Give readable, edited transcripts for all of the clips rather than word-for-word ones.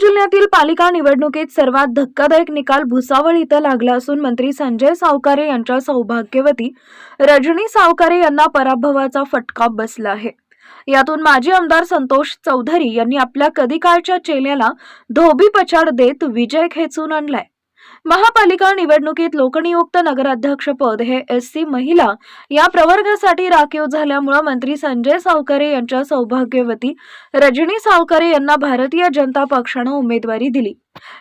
जिल्ह्यातील पालिका निवडणुकीत सर्वात धक्कादायक निकाल भुसावळ इथं लागला असून मंत्री संजय सावकारे यांच्या सौभाग्यवती रजनी सावकारे यांना पराभवाचा फटका बसला आहे। यातून माजी आमदार संतोष चौधरी यांनी आपल्या कधीकाळच्या चेल्याला धोबी पछाड देत विजय खेचून आणलाय। महापालिका निवडणुकीत लोकनियुक्त नगराध्यक्ष पद हे एससी महिला या प्रवर्गासाठी राखीव झाल्यामुळे मंत्री संजय सावकारे यांच्या सौभाग्यवती रजनी सावकारे यांना भारतीय जनता पक्षाने उमेदवारी दिली।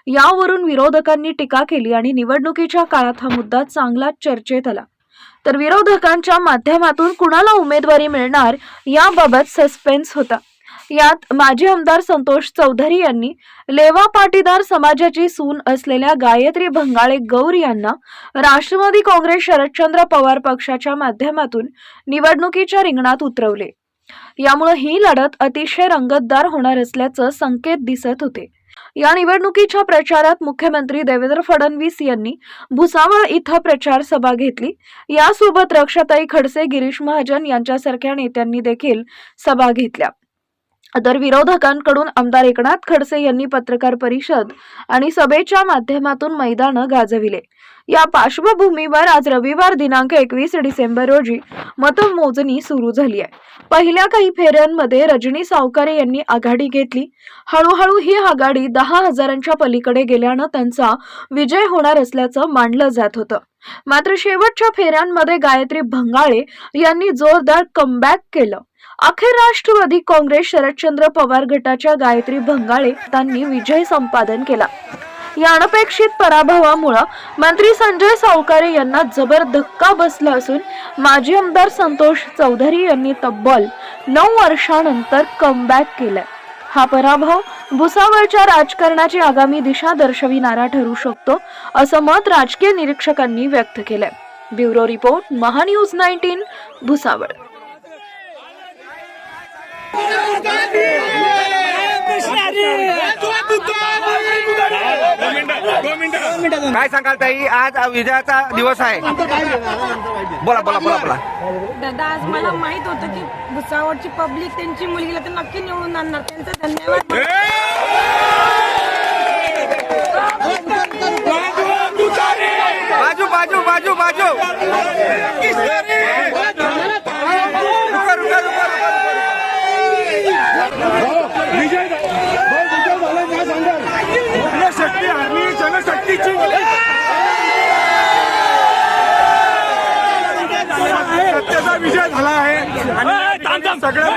यावरून विरोधकांनी टीका केली आणि निवडणुकीच्या काळात हा मुद्दा चांगलाच चर्चेत आला। तर विरोधकांच्या माध्यमातून कुणाला उमेदवारी मिळणार याबाबत सस्पेन्स होता। यात माजी आमदार संतोष चौधरी यांनी लेवा पाटीदार समाजाची सून असलेल्या गायत्री भंगाळे गौर यांना राष्ट्रवादी काँग्रेस शरदचंद्र पवार पक्षाच्या माध्यमातून निवडणुकीच्या रिंगणात उतरवले। यामुळे ही लढत अतिशय रंगतदार होणार असल्याचे संकेत दिसत होते। या निवडणुकीच्या प्रचारात मुख्यमंत्री देवेंद्र फडणवीस यांनी भुसावळ इथं प्रचार सभा घेतली। यासोबत रक्षाताई खडसे, गिरीश महाजन यांच्यासारख्या नेत्यांनी देखील सभा घेतल्या। तर विरोधकांकडून आमदार एकनाथ खडसे यांनी पत्रकार परिषद आणि सभेच्या माध्यमातून मैदान गाजविले। या पार्श्वभूमीवर आज रविवार दिनांक 21 डिसेंबर रोजी मतमोजणी सुरू झाली आहे। पहिल्या काही फेऱ्यांमध्ये रजनी सावकारे यांनी आघाडी घेतली। हळूहळू ही आघाडी 10,000च्या पलीकडे गेल्याने त्यांचा विजय होणार असल्याचं मानलं जात होतं। मात्र शेवटच्या फेऱ्यांमध्ये गायत्री भंगाळे यांनी जोरदार कमबॅक केलं। अखेर राष्ट्रवादी काँग्रेस शरदचंद्र पवार गटाच्या गायत्री भंगाळे यांनी विजय संपादन केला। या अनपेक्षित पराभवामुळे मंत्री संजय सावकारे यांना जबर धक्का बसला असून माजी आमदार संतोष चौधरी यांनी तब्बल 9 वर्षांनंतर कमबॅक केलाय। हा पराभव भुसावळच्या राजकारणाची आगामी दिशा दर्शविणारा ठरू शकतो असं मत राजकीय निरीक्षकांनी व्यक्त केलंय। Bureau report, Mahanews 19, Bhusawal. काय सांगाल ताई, आज विजयाचा दिवस आहे, बोला बोला बोला बोला। दादा, आज मला माहित होतं की भुसावळची पब्लिक त्यांची मुलगीला तर नक्की निवडून आणणार। त्यांचा धन्यवाद। बाजू बाजू बाजू बाजू सत्याचा विजय झाला आहे आणि सगळ्या